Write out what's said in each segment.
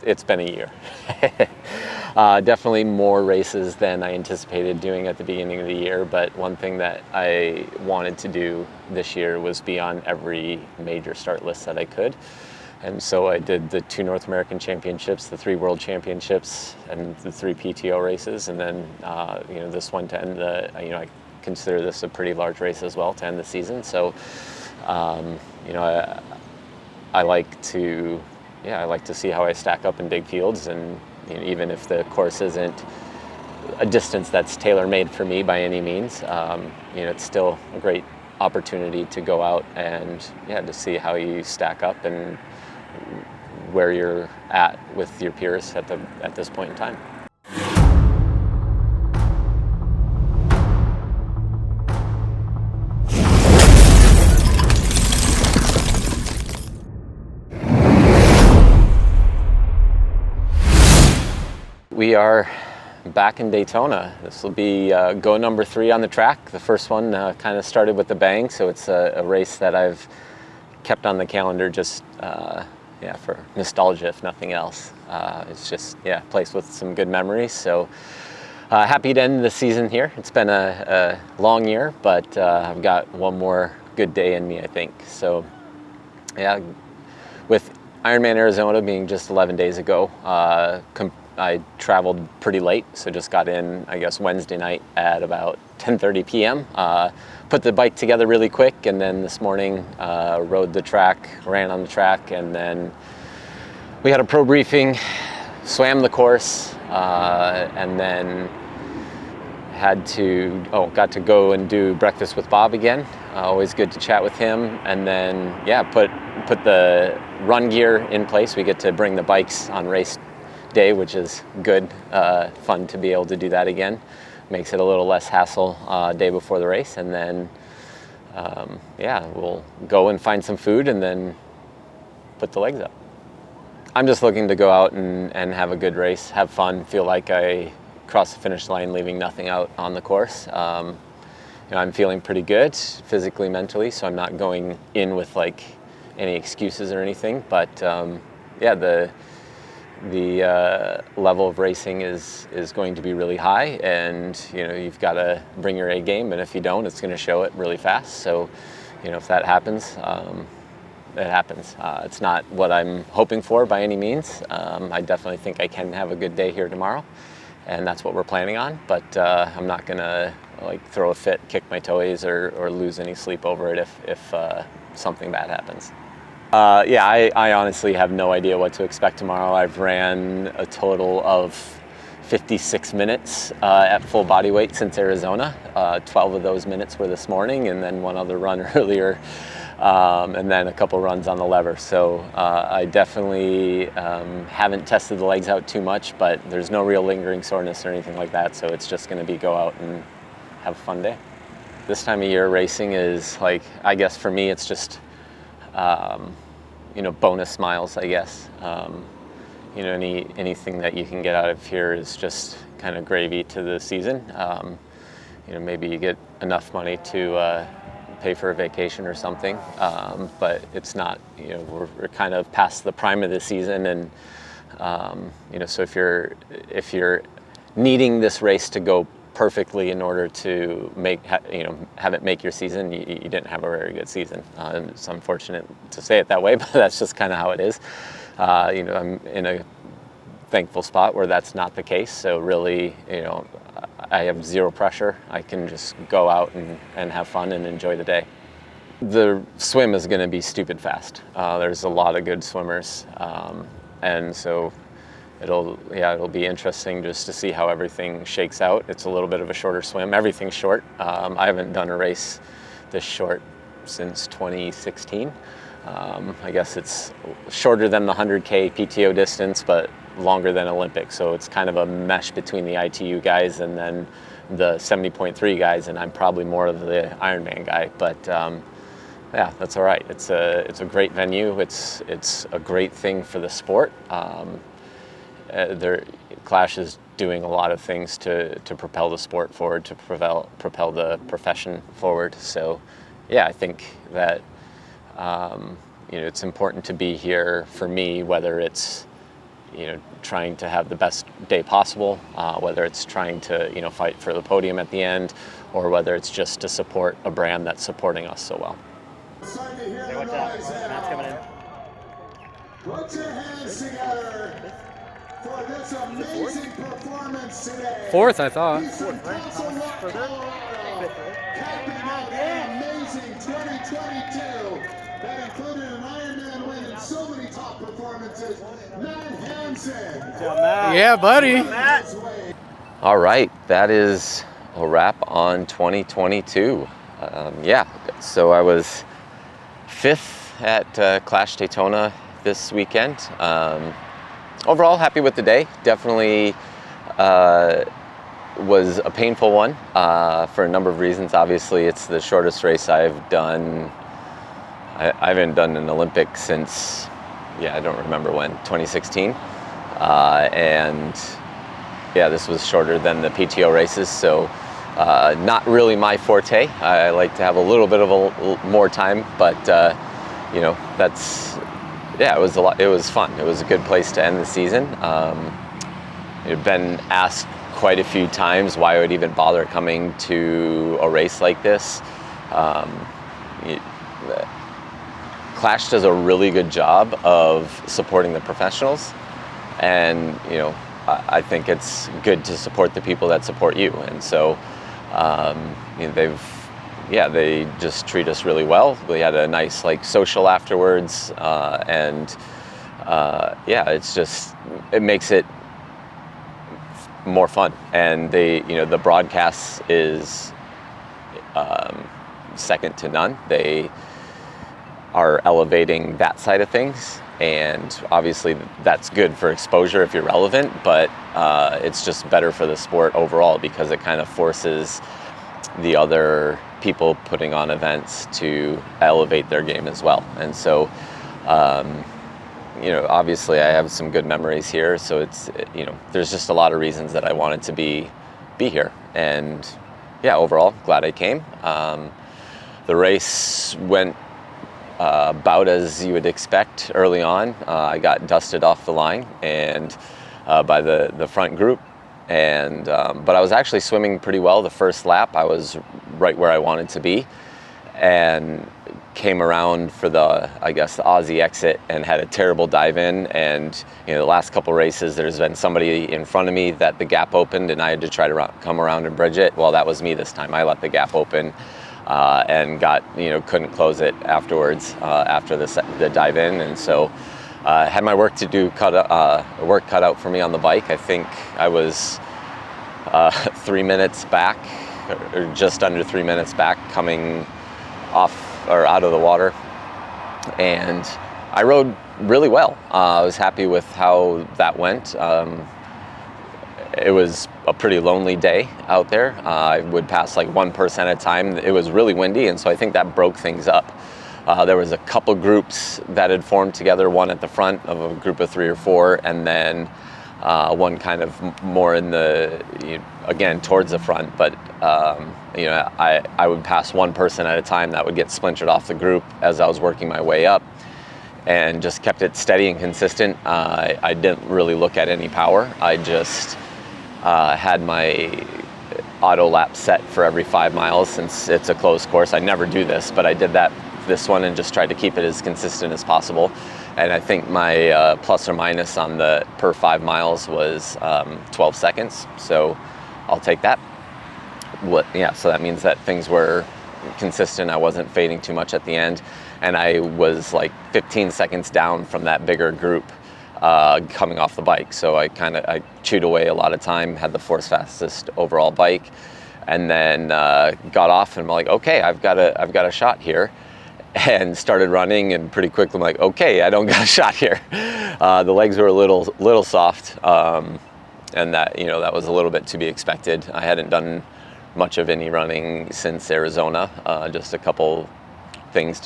it's been a year. Definitely more races than I anticipated doing at the beginning of the year, but one thing that I wanted to do this year was be on every major start list that I could. And so I did the 2 North American Championships, the 3 World Championships, and the 3 PTO races, and then this one to end the, I consider this a pretty large race as well to end the season. So I like to see how I stack up in big fields, and even if the course isn't a distance that's tailor-made for me by any means, it's still a great opportunity to go out and to see how you stack up and where you're at with your peers at this point in time. We are back in Daytona. This will be go number 3 on the track. The first one kind of started with a bang, so it's a race that I've kept on the calendar just for nostalgia, if nothing else. It's just a place with some good memories. So happy to end the season here. It's been a long year, but I've got one more good day in me, I think. So with Ironman Arizona being just 11 days ago, I traveled pretty late, so just got in, I guess, Wednesday night at about 10:30 p.m. Put the bike together really quick, and then this morning rode the track, ran on the track, and then we had a pro briefing, swam the course, and then got to go and do breakfast with Bob again. Always good to chat with him, and then put the run gear in place. We get to bring the bikes on race day, which is good, fun to be able to do that again. Makes it a little less hassle day before the race, and then we'll go and find some food and then put the legs up. I'm just looking to go out and have a good race, have fun, feel like I crossed the finish line leaving nothing out on the course. I'm feeling pretty good physically, mentally, so I'm not going in with like any excuses or anything, but the level of racing is going to be really high, and you've got to bring your A game, and if you don't, it's going to show it really fast. So if that happens, it happens. It's not what I'm hoping for by any means. I definitely think I can have a good day here tomorrow, and that's what we're planning on, but I'm not going to throw a fit, kick my toes, or lose any sleep over it if something bad happens. I honestly have no idea what to expect tomorrow. I've ran a total of 56 minutes at full body weight since Arizona. 12 of those minutes were this morning, and then one other run earlier, and then a couple runs on the lever. So I definitely haven't tested the legs out too much, but there's no real lingering soreness or anything like that, so it's just going to be go out and have a fun day. This time of year racing is I guess for me it's just bonus miles, I guess. Anything that you can get out of here is just kind of gravy to the season. Maybe you get enough money to pay for a vacation or something, but it's not, we're kind of past the prime of the season, and so if you're needing this race to go perfectly in order to have it make your season, you didn't have a very good season. And it's unfortunate to say it that way, but that's just kind of how it is. I'm in a thankful spot where that's not the case. So really, I have zero pressure. I can just go out and have fun and enjoy the day. The swim is going to be stupid fast. There's a lot of good swimmers, and so it'll be interesting just to see how everything shakes out. It's a little bit of a shorter swim. Everything's short. I haven't done a race this short since 2016. I guess it's shorter than the 100K PTO distance, but longer than Olympic. So it's kind of a mesh between the ITU guys and then the 70.3 guys, and I'm probably more of the Ironman guy. But that's all right. It's a great venue. It's a great thing for the sport. Clash is doing a lot of things to propel the sport forward, to propel the profession forward. So, I think that it's important to be here for me, whether it's trying to have the best day possible, whether it's trying to, fight for the podium at the end, or whether it's just to support a brand that's supporting us so well. Hey, watch out. Matt's coming in. Put your hands together for this amazing performance today. Fourth, I thought. Fourth, right? How much further? Fifth, right? Capping out an amazing 2022 that included an Ironman win and so many top performances. Matt Hanson. Good job, Matt. Yeah, buddy. Matt. All right, that is a wrap on 2022. So I was 5th at Clash Daytona this weekend. Overall, happy with the day. Definitely was a painful one for a number of reasons. Obviously, it's the shortest race I've done. I haven't done an Olympic since, I don't remember when, 2016. This was shorter than the PTO races, so not really my forte. I like to have a little bit of more time, but it was a lot. It was fun. It was a good place to end the season. I've been asked quite a few times why I would even bother coming to a race like this. Clash does a really good job of supporting the professionals, and I think it's good to support the people that support you. And so they just treat us really well. We had a nice social afterwards, it makes it more fun. And the broadcast is second to none. They are elevating that side of things, and obviously that's good for exposure if you're relevant, but it's just better for the sport overall because it kind of forces the other people putting on events to elevate their game as well. And so obviously I have some good memories here, so it's there's just a lot of reasons that I wanted to be here. And overall glad I came. The race went about as you would expect early on. I got dusted off the line and by the front group, and but I was actually swimming pretty well the first lap. I was right where I wanted to be, and came around for the Aussie exit and had a terrible dive in. And the last couple races there's been somebody in front of me that the gap opened and I had to try to come around and bridge it. Well, that was me this time. I let the gap open and couldn't close it afterwards after the dive in, and so had my work cut out for me on the bike. I think I was 3 minutes back, or just under 3 minutes back, coming off or out of the water, and I rode really well. I was happy with how that went. It was a pretty lonely day out there. I would pass one person at a time. It was really windy, and so I think that broke things up. There was a couple groups that had formed together, one at the front of a group of 3 or 4, and then one kind of more in again towards the front. But I would pass one person at a time that would get splintered off the group as I was working my way up, and just kept it steady and consistent. I didn't really look at any power. I just had my auto lap set for every 5 miles, since it's a closed course. I never do this, but I did this one and just tried to keep it as consistent as possible. And I think my plus or minus on the per 5 miles was 12 seconds. So I'll take that. So that means that things were consistent. I wasn't fading too much at the end. And I was 15 seconds down from that bigger group coming off the bike. So I chewed away a lot of time, had the 4th fastest overall bike, and then got off and I'm like, okay, I've got a shot here, and started running, and pretty quickly I'm like, okay, I don't got a shot here. The legs were a little soft, and that was a little bit to be expected. I hadn't done much of any running since Arizona, just a couple runs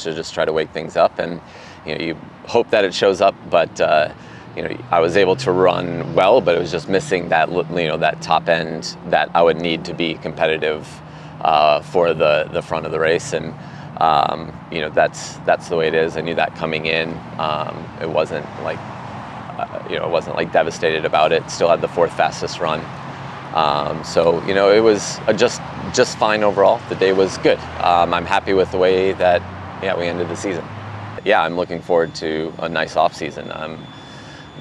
to just try to wake things up, and you hope that it shows up, but I was able to run well, but it was just missing that that top end that I would need to be competitive for the front of the race. And that's the way it is. I knew that coming in. It wasn't I wasn't like devastated about it. Still had the 4th fastest run. So it was just fine overall. The day was good. I'm happy with the way that we ended the season. Yeah, I'm looking forward to a nice off season. I'm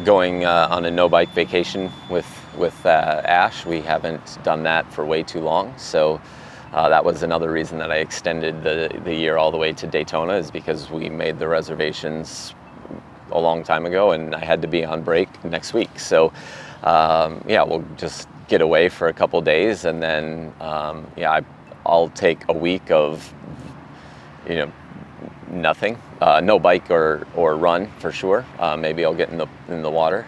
going on a no bike vacation with Ash. We haven't done that for way too long, so that was another reason that I extended the year all the way to Daytona, is because we made the reservations a long time ago, and I had to be on break next week. So we'll just get away for a couple days, and then I'll take a week of nothing, no bike or run for sure. Maybe I'll get in the water,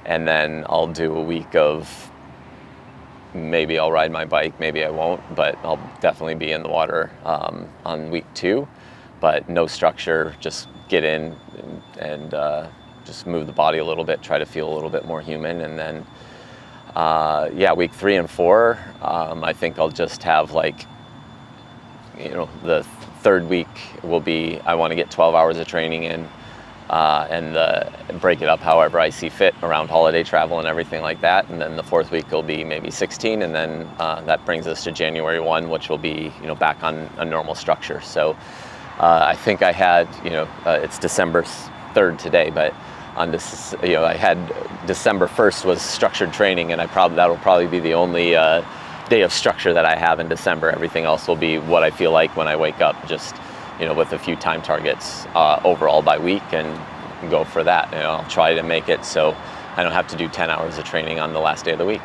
and then I'll do a week of, maybe I'll ride my bike, maybe I won't, but I'll definitely be in the water on week 2. But no structure, just get in and just move the body a little bit, try to feel a little bit more human. And then week 3 and 4, I think I'll just have the 3rd week will be, I want to get 12 hours of training in, and break it up however I see fit around holiday travel and everything like that. And then the 4th week will be maybe 16, and then that brings us to January 1, which will be back on a normal structure. So I think I had it's December 3rd today, but on this, I had December 1st was structured training, and that'll probably be the only day of structure that I have in December. Everything else will be what I feel like when I wake up, just with a few time targets overall by week, and go for that. I'll try to make it so I don't have to do 10 hours of training on the last day of the week.